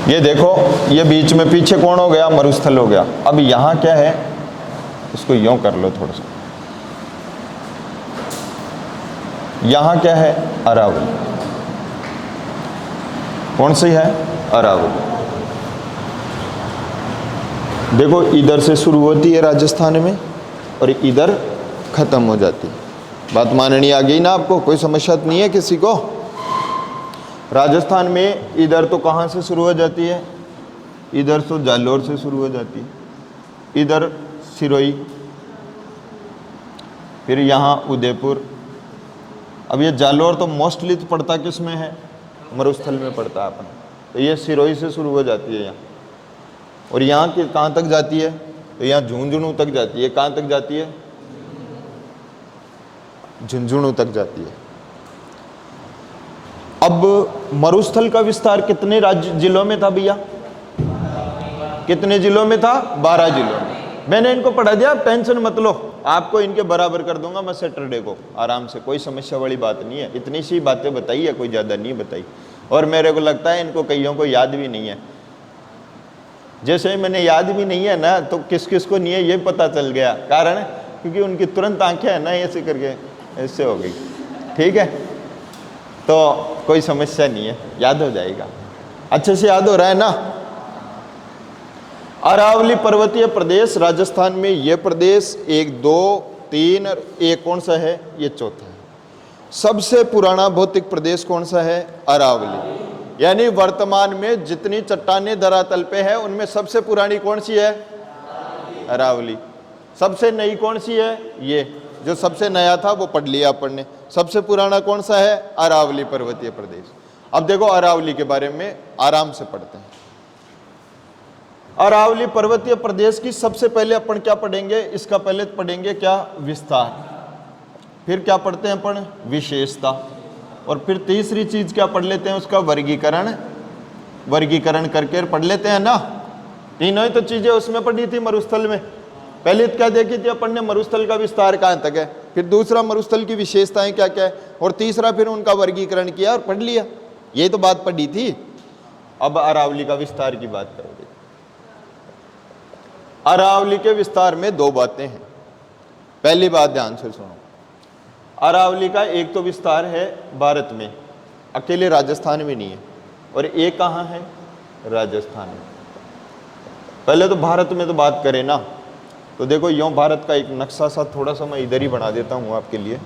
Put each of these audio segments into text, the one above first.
ये देखो, ये बीच में पीछे कौन हो गया? मरुस्थल हो गया। अब यहां क्या है, इसको यूं कर लो थोड़ा सा, यहां क्या है? अरावली। कौन सी है? अरावली। देखो इधर से शुरू होती है राजस्थान में और इधर खत्म हो जाती है। बात माननी आ गई ना आपको? कोई समस्या नहीं है किसी को? राजस्थान में इधर तो कहाँ से शुरू हो जाती है? इधर तो जालोर से शुरू हो जाती है, इधर सिरोही, फिर यहाँ उदयपुर। अब ये जालोर तो मोस्टली तो पड़ता किस में है? मरुस्थल में पड़ता है अपना। तो ये सिरोही से शुरू हो जाती है यहाँ, और यहाँ के कहाँ तक जाती है? तो यहाँ झुंझुनू तक जाती है। कहाँ तक जाती है? झुंझुनू तक जाती है। अब मरुस्थल का विस्तार कितने राज्य जिलों में था भैया? कितने जिलों में था? 12 जिलों में। मैंने इनको पढ़ा दिया, टेंशन मत लो, आपको इनके बराबर कर दूंगा मैं सैटरडे को आराम से, कोई समस्या वाली बात नहीं है। इतनी सी बातें बताई है, कोई ज़्यादा नहीं बताई, और मेरे को लगता है इनको कईयों को याद भी नहीं है। जैसे मैंने याद भी नहीं है ना, तो किस किस को नहीं है ये पता चल गया। कारण क्योंकि उनकी तुरंत आंखें है ना ऐसे करके ऐसे हो गई। ठीक है, तो कोई समस्या नहीं है, याद हो जाएगा। अच्छे से याद हो रहा है ना? अरावली पर्वतीय प्रदेश राजस्थान में, ये प्रदेश 1 2 3 और एक कौन सा है? ये चौथा है। सबसे पुराना भौतिक प्रदेश कौन सा है? अरावली। यानी वर्तमान में जितनी चट्टानें धरातल पे है उनमें सबसे पुरानी कौन सी है? अरावली। सबसे नई कौन सी है? ये जो सबसे नया था वो पढ़ लिया अपन ने। सबसे पुराना कौन सा है? अरावली पर्वतीय प्रदेश। अब देखो अरावली के बारे में आराम से पढ़ते हैं। अरावली पर्वतीय प्रदेश की सबसे पहले अपन क्या पढ़ेंगे? इसका पहले पढ़ेंगे क्या? विस्तार। फिर क्या पढ़ते हैं अपन? विशेषता। और फिर तीसरी चीज क्या पढ़ लेते हैं? उसका वर्गीकरण। वर्गीकरण करके पढ़ लेते हैं ना। तीनों ही तो चीजें उसमें पढ़ी थी मरुस्थल में। पहले क्या देखी थी अपन ने? मरुस्थल का विस्तार कहाँ तक है, फिर दूसरा मरुस्थल की विशेषताएं क्या क्या है, और तीसरा फिर उनका वर्गीकरण किया और पढ़ लिया। ये तो बात पढ़ी थी। अब अरावली का विस्तार की बात करोगे। अरावली के विस्तार में 2 बातें हैं। पहली बात ध्यान से सुनो, अरावली का एक तो विस्तार है भारत में, अकेले राजस्थान में नहीं है, और एक कहाँ है? राजस्थान में। पहले तो भारत में तो बात करें ना, तो देखो यूं भारत का एक नक्शा सा थोड़ा सा मैं इधर ही बना देता हूं आपके लिए।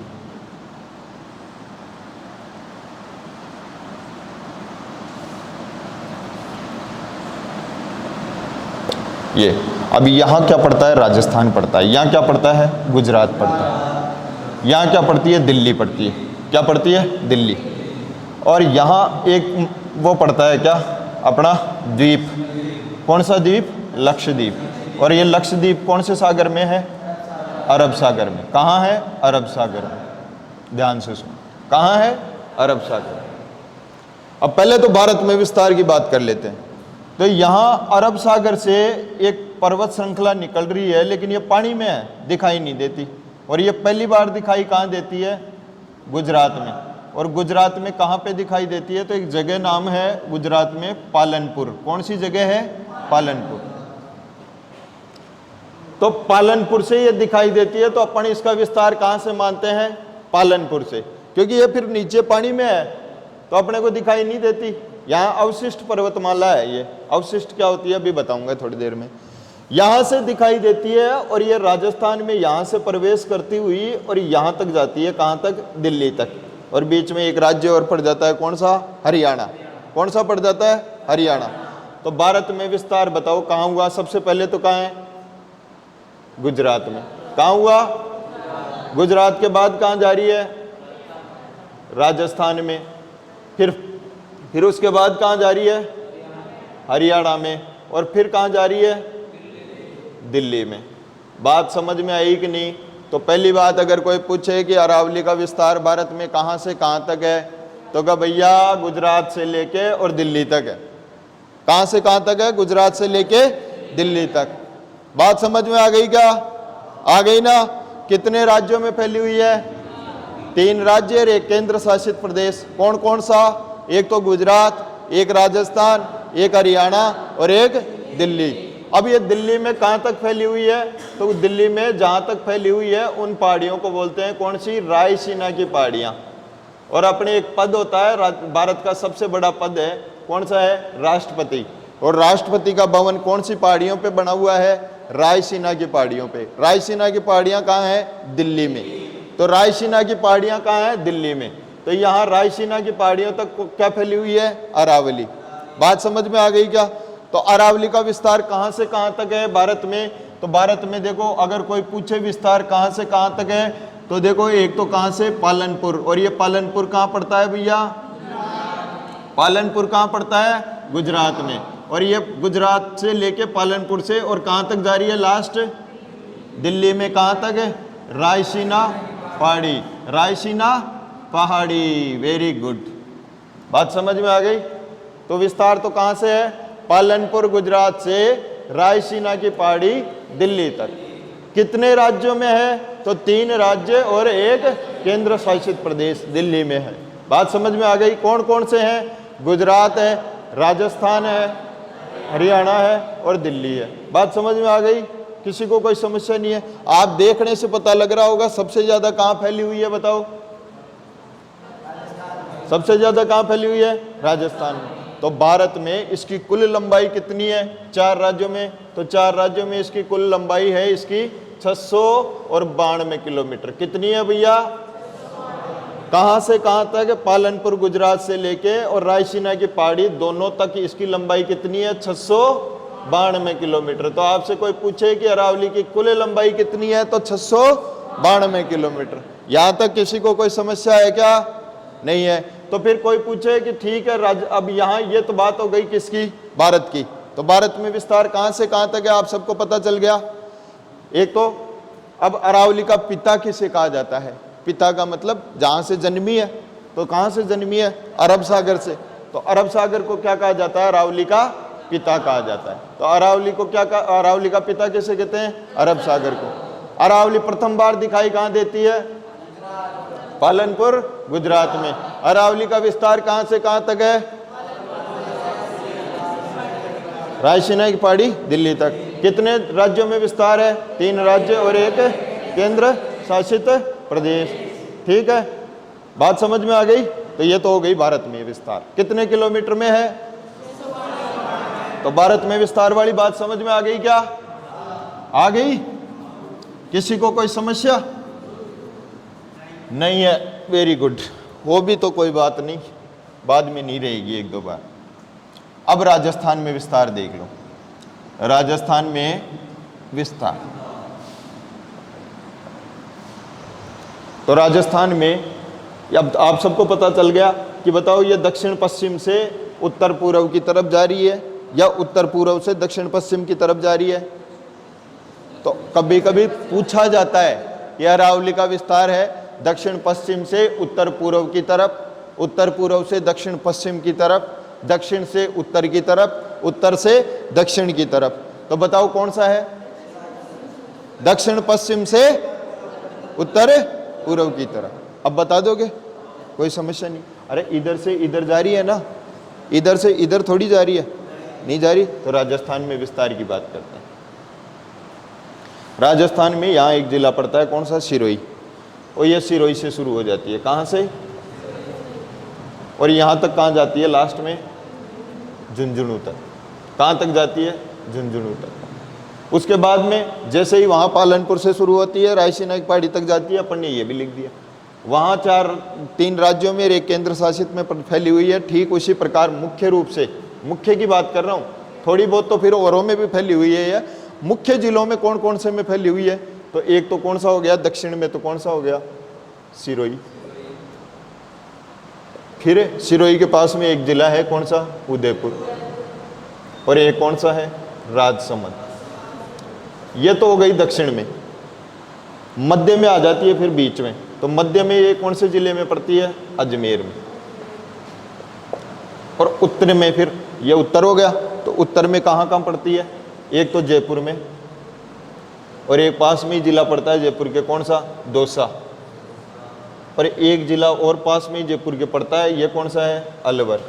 ये अब यहाँ क्या पड़ता है? राजस्थान पड़ता है। यहाँ क्या पड़ता है? गुजरात पड़ता है। यहाँ क्या पड़ती है? दिल्ली पड़ती है। क्या पड़ती है? दिल्ली। और यहाँ एक वो पड़ता है क्या? अपना द्वीप। कौन सा द्वीप? लक्षद्वीप। और ये लक्षद्वीप कौन से सागर में है? अरब सागर में। कहाँ है? अरब सागर में। ध्यान से सुनो, कहाँ है? अरब सागर। अब पहले तो भारत में विस्तार की बात कर लेते हैं। तो यहाँ अरब सागर से एक पर्वत श्रृंखला निकल रही है, लेकिन ये पानी में है, दिखाई नहीं देती। और ये पहली बार दिखाई कहाँ देती है? गुजरात में। और गुजरात में कहाँ पे दिखाई देती है? तो एक जगह नाम है गुजरात में पालनपुर। कौन सी जगह है? पालनपुर। तो पालनपुर से ये दिखाई देती है। तो अपन इसका विस्तार कहाँ से मानते हैं? पालनपुर से, क्योंकि ये फिर नीचे पानी में है तो अपने को दिखाई नहीं देती। यहाँ अवशिष्ट पर्वतमाला है। ये अवशिष्ट क्या होती है अभी बताऊंगा थोड़ी देर में। यहाँ से दिखाई देती है और ये राजस्थान में यहाँ से प्रवेश करती हुई और यहाँ तक जाती है। कहाँ तक? दिल्ली तक। और बीच में एक राज्य और पड़ जाता है, कौन सा? हरियाणा। कौन सा पड़ जाता है? हरियाणा। तो भारत में विस्तार बताओ कहाँ हुआ? सबसे पहले तो कहाँ है? गुजरात में। कहाँ हुआ? गुजरात के बाद कहाँ जा रही है? राजस्थान में। फिर उसके बाद कहाँ जा रही है? हरियाणा में। और फिर कहाँ जा रही है? दिल्ली में। बात समझ में आई कि नहीं? तो पहली बात, अगर कोई पूछे कि अरावली का विस्तार भारत में कहाँ से कहाँ तक है, तो कहा भैया गुजरात से लेके और दिल्ली तक है। कहाँ से कहाँ तक है? गुजरात से लेके दिल्ली तक। बात समझ में आ गई क्या? आ गई ना? कितने राज्यों में फैली हुई है? 3 राज्य और 1 केंद्र शासित प्रदेश। कौन कौन सा? एक तो गुजरात, एक राजस्थान, एक हरियाणा और एक दिल्ली। अब ये दिल्ली में कहाँ तक फैली हुई है? तो दिल्ली में जहाँ तक फैली हुई है उन पहाड़ियों को बोलते हैं कौन सी? रायसीना की पहाड़ियाँ। और अपने एक पद होता है, भारत का सबसे बड़ा पद है, कौन सा है? राष्ट्रपति। और राष्ट्रपति का भवन कौन सी पहाड़ियों पे बना हुआ है? रायसीना की पहाड़ियों पे। रायसीना की पहाड़ियाँ कहाँ हैं? दिल्ली में। तो रायसीना की पहाड़ियाँ कहाँ हैं? दिल्ली में। तो यहाँ रायसीना की पहाड़ियों तक क्या फैली हुई है? अरावली। बात समझ में आ गई क्या? तो अरावली का विस्तार कहाँ से कहाँ तक है भारत में? तो भारत में देखो, अगर कोई पूछे विस्तार कहाँ से कहाँ तक है, तो देखो एक तो कहाँ से? पालनपुर। और ये पालनपुर कहाँ पड़ता है भैया? पालनपुर कहाँ पड़ता है? गुजरात में। और ये गुजरात से लेके पालनपुर से और कहाँ तक जा रही है? लास्ट दिल्ली में कहाँ तक है? रायसीना पहाड़ी। रायसीना पहाड़ी, वेरी गुड। बात समझ में आ गई? तो विस्तार तो कहाँ से है? पालनपुर गुजरात से रायसीना की पहाड़ी दिल्ली तक। कितने राज्यों में है? तो 3 राज्य और एक केंद्र शासित प्रदेश दिल्ली में है। बात समझ में आ गई? कौन कौन से हैं? गुजरात है, राजस्थान है, हरियाणा है और दिल्ली है। बात समझ में आ गई? किसी को कोई समस्या नहीं है? आप देखने से पता लग रहा होगा सबसे ज्यादा कहाँ फैली हुई है, बताओ? सबसे ज्यादा कहाँ फैली हुई है? राजस्थान में। तो भारत में इसकी कुल लंबाई कितनी है 4 राज्यों में? तो 4 राज्यों में इसकी कुल लंबाई है इसकी 692 किलोमीटर। कितनी है भैया? कहाँ से कहाँ तक? पालनपुर गुजरात से लेके और रायसीना की पहाड़ी दोनों तक इसकी लंबाई कितनी है? 692 किलोमीटर। तो आपसे कोई पूछे कि अरावली की कुल लंबाई कितनी है, तो 692 किलोमीटर। यहाँ तक किसी को कोई समस्या है क्या? नहीं है। तो फिर कोई पूछे कि ठीक है अब यहाँ ये तो बात हो गई किसकी? भारत की। तो भारत में विस्तार कहाँ से कहाँ तक है आप सबको पता चल गया। एक तो अब अरावली का पिता किसे कहा जाता है? पिता का मतलब जहाँ से जन्मी है। तो कहाँ से जन्मी है? अरब सागर से। तो अरब सागर को क्या कहा जाता है? अरावली का पिता कहा जाता है। तो अरावली को क्या कहा? अरावली का पिता किसे कहते हैं? अरब सागर को। अरावली प्रथम बार दिखाई कहाँ देती है? पालनपुर गुजरात में। अरावली का विस्तार कहाँ से कहाँ तक है? रायसीना की पहाड़ी दिल्ली तक। कितने राज्यों में विस्तार है? 3 राज्य और एक केंद्र शासित प्रदेश। ठीक है, बात समझ में आ गई? तो ये तो हो गई भारत में विस्तार। कितने किलोमीटर में है? तो भारत में विस्तार वाली बात समझ में आ गई क्या? आ गई? किसी को कोई समस्या नहीं है? Very good. वो भी तो कोई बात नहीं, बाद में नहीं रहेगी 1-2 बार। अब राजस्थान में विस्तार देख लो। राजस्थान में विस्तार, तो राजस्थान में अब आप सबको पता चल गया कि बताओ ये दक्षिण पश्चिम से उत्तर पूर्व की तरफ जा रही है या उत्तर पूर्व से दक्षिण पश्चिम की तरफ जा रही है। तो कभी कभी पूछा जाता है कि अरावली का विस्तार है दक्षिण पश्चिम से उत्तर पूर्व की तरफ, उत्तर पूर्व से दक्षिण पश्चिम की तरफ, दक्षिण से उत्तर की तरफ, उत्तर से दक्षिण की तरफ। तो बताओ कौन सा है? दक्षिण पश्चिम से उत्तर पूर्व की तरफ। अब बता दोगे? कोई समस्या नहीं। अरे इधर से इधर जा रही है ना, इधर से इधर थोड़ी जा रही है, नहीं जा रही। तो राजस्थान में विस्तार की बात करते हैं। राजस्थान में यहाँ एक जिला पड़ता है, कौन सा? सिरोही। और ये सिरोही से शुरू हो जाती है, कहाँ से? और यहाँ तक कहाँ जाती है? लास्ट में झुंझुनू तक। कहाँ तक जाती है? झुंझुनू तक। उसके बाद में जैसे ही वहाँ पालनपुर से शुरू होती है रायसीना की पहाड़ी तक जाती है। अपन ने ये भी लिख दिया। वहाँ 3 राज्यों में एक केंद्र शासित में फैली हुई है। ठीक उसी प्रकार मुख्य रूप से, मुख्य की बात कर रहा हूँ, थोड़ी बहुत तो फिर औरों में भी फैली हुई है। मुख्य जिलों में कौन कौन से में फैली हुई है? तो एक तो कौन सा हो गया? दक्षिण में तो कौन सा हो गया? सिरोही। फिर सिरोही के पास में एक जिला है, कौन सा? उदयपुर। और एक कौन सा है? राजसमंद। ये तो हो गई दक्षिण में। मध्य में आ जाती है फिर बीच में। तो मध्य में ये कौन से जिले में पड़ती है? अजमेर में। और उत्तर में फिर ये उत्तर हो गया। तो उत्तर में कहाँ कहाँ पड़ती है? एक तो जयपुर में, और एक पास में ही जिला पड़ता है जयपुर के, कौन सा? दौसा। और एक जिला और पास में ही जयपुर के पड़ता है, ये कौन सा है? अलवर।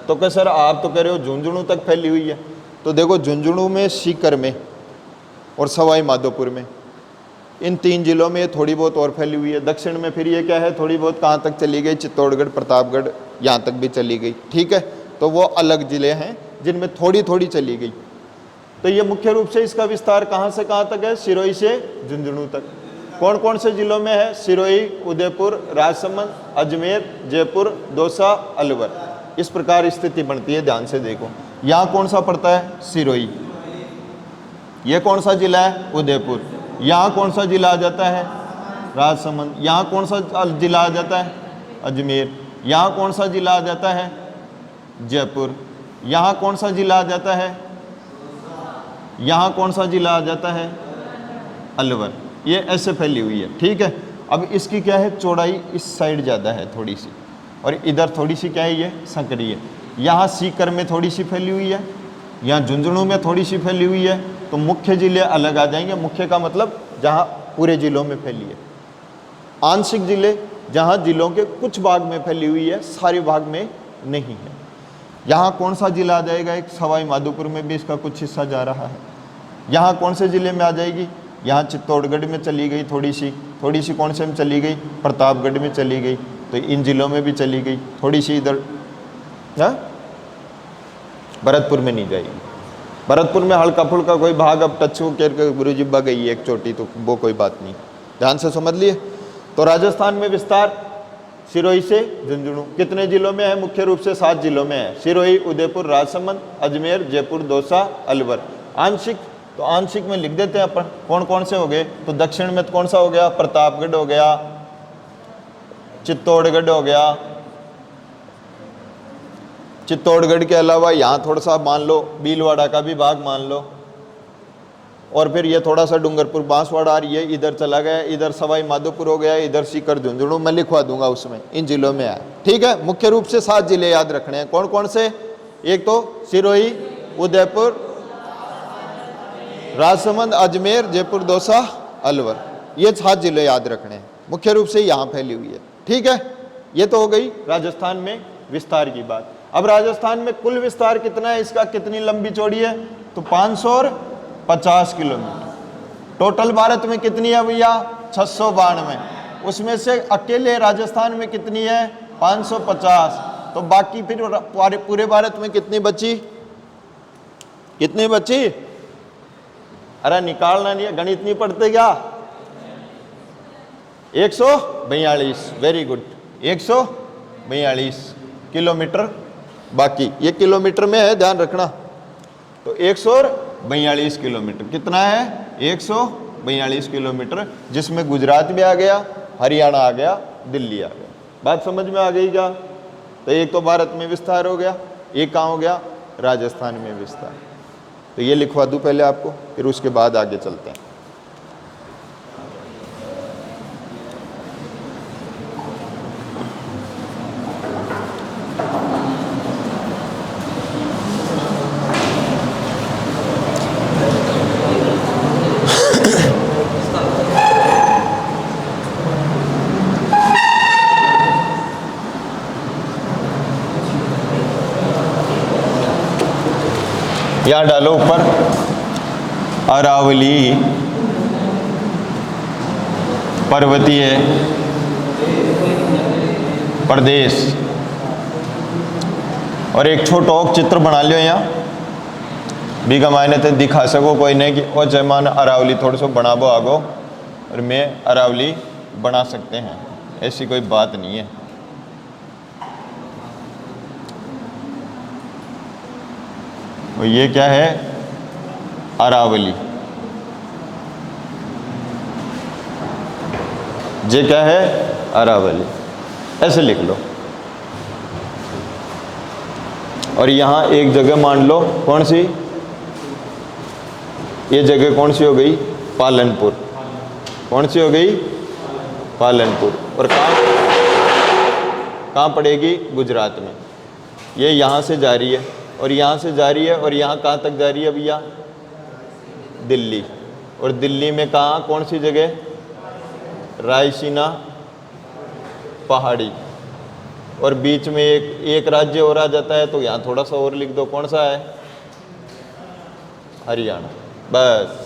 तो क्या सर आप तो कह रहे हो झुंझुनू तक फैली हुई है, तो देखो झुंझुनू में, सीकर में और सवाई माधोपुर में, इन 3 जिलों में ये थोड़ी बहुत और फैली हुई है। दक्षिण में फिर ये क्या है, थोड़ी बहुत कहाँ तक चली गई, चित्तौड़गढ़, प्रतापगढ़, यहाँ तक भी चली गई। ठीक है, तो वो अलग जिले हैं जिनमें थोड़ी थोड़ी चली गई। तो ये मुख्य रूप से इसका विस्तार कहाँ से कहाँ तक है, सिरोही से झुंझुनू तक। कौन कौन से जिलों में है, सिरोही, उदयपुर, राजसमंद, अजमेर, जयपुर, दौसा, अलवर। इस प्रकार स्थिति बनती है, ध्यान से देखो। यहाँ कौन सा पड़ता है, सिरोही। ये कौन सा जिला है, उदयपुर। यहाँ कौन सा जिला आ जाता है, राजसमंद। यहाँ कौन सा जिला आ जाता है, अजमेर। यहाँ कौन सा जिला आ जाता है, जयपुर। यहाँ कौन सा जिला आ जाता है, यहाँ कौन सा जिला आ जाता है, अलवर। ये ऐसे फैली हुई है। ठीक है, अब इसकी क्या है, चौड़ाई इस साइड ज़्यादा है थोड़ी सी, और इधर थोड़ी सी क्या है, ये संकरी है। यहाँ सीकर में थोड़ी सी फैली हुई है, यहाँ झुंझुनू में थोड़ी सी फैली हुई है। तो मुख्य जिले अलग आ जाएंगे। मुख्य का मतलब जहाँ पूरे जिलों में फैली है। आंशिक जिले जहाँ जिलों के कुछ भाग में फैली हुई है, सारे भाग में नहीं है। यहाँ कौन सा जिला आ जाएगा, एक सवाई माधोपुर में भी इसका कुछ हिस्सा जा रहा है। यहाँ कौन से जिले में आ जाएगी, यहाँ चित्तौड़गढ़ में चली गई थोड़ी सी कौन से में चली गई, प्रतापगढ़ में चली गई। तो इन जिलों में भी चली गई थोड़ी सी इधर, भरतपुर में नहीं जाएगी। भरतपुर में हल्का फुल्का कोई भाग अब टच हो कर गुरु जिब्बा गई है एक चोटी, तो वो कोई बात नहीं, ध्यान से समझ लिए। तो राजस्थान में विस्तार सिरोही से झुंझुनू कितने जिलों में है, मुख्य रूप से 7 जिलों में है। सिरोही, उदयपुर, राजसमंद, अजमेर, जयपुर, दौसा, अलवर। आंशिक, तो आंशिक में लिख देते हैं अपन कौन कौन से हो गए। तो दक्षिण में कौन सा हो गया, प्रतापगढ़ हो गया, चित्तौड़गढ़ हो गया। चित्तौड़गढ़ के अलावा यहाँ थोड़ा सा मान लो भीलवाड़ा का भी भाग मान लो, और फिर ये थोड़ा सा डूंगरपुर, बांसवाड़ा, ये इधर चला गया, इधर सवाई माधोपुर हो गया, इधर सीकर, झुंझुनू। मैं लिखवा दूंगा उसमें, इन जिलों में आया। ठीक है, मुख्य रूप से 7 जिले याद रखने हैं। कौन कौन से, एक तो सिरोही, उदयपुर, राजसमंद, अजमेर, जयपुर, दौसा, अलवर। ये 7 जिले याद रखने हैं, मुख्य रूप से यहाँ फैली हुई है। ठीक है, ये तो हो गई राजस्थान में विस्तार की बात। अब राजस्थान में कुल विस्तार कितना है, इसका कितनी लंबी चौड़ी है, तो 550 किलोमीटर। टोटल भारत में कितनी है भैया, 692। उसमें से अकेले राजस्थान में कितनी है, 550। तो बाकी फिर पूरे भारत में कितनी बची, कितनी बची, अरे निकालना नहीं है, गणित नहीं पढ़ते क्या, 142। वेरी गुड, 142 किलोमीटर बाकी। ये किलोमीटर में है, ध्यान रखना। तो 142 किलोमीटर कितना है, 142 किलोमीटर, जिसमें गुजरात भी आ गया, हरियाणा आ गया, दिल्ली आ गया। बात समझ में आ गई क्या। तो एक तो भारत में विस्तार हो गया, एक कहाँ हो गया, राजस्थान में विस्तार। तो ये लिखवा दूं पहले आपको, फिर उसके बाद आगे चलते हैं। यहाँ डालो ऊपर, अरावली पर्वतीय प्रदेश, और एक छोटो चित्र बना लियो यहाँ बीघा मायने ते दिखा सको कोई नहीं कि ओ जयमान अरावली थोड़ा सा बनाबो आगो, और मैं अरावली बना सकते हैं, ऐसी कोई बात नहीं है। और ये क्या है, अरावली। ये क्या है, अरावली, ऐसे लिख लो। और यहाँ एक जगह मान लो, कौन सी, ये जगह कौन सी हो गई, पालनपुर। कौन सी हो गई, पालनपुर। और कहाँ पड़ेगी, गुजरात में। ये यहाँ से जा रही है, और यहाँ से जा रही है, और यहाँ कहाँ तक जा रही है भैया, दिल्ली। और दिल्ली में कहाँ, कौन सी जगह, रायसीना पहाड़ी। और बीच में एक राज्य और आ जाता है, तो यहाँ थोड़ा सा और लिख दो, कौन सा है? हरियाणा। बस।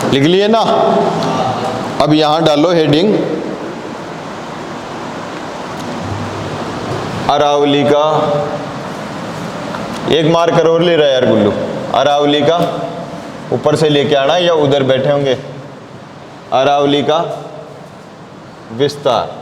लिख लिए ना? अब यहां डालो हेडिंग अरावली का, एक मार्कर और ले रहा है यार गुल्लू, अरावली का ऊपर से लेके आना या उधर बैठे होंगे, अरावली का विस्तार।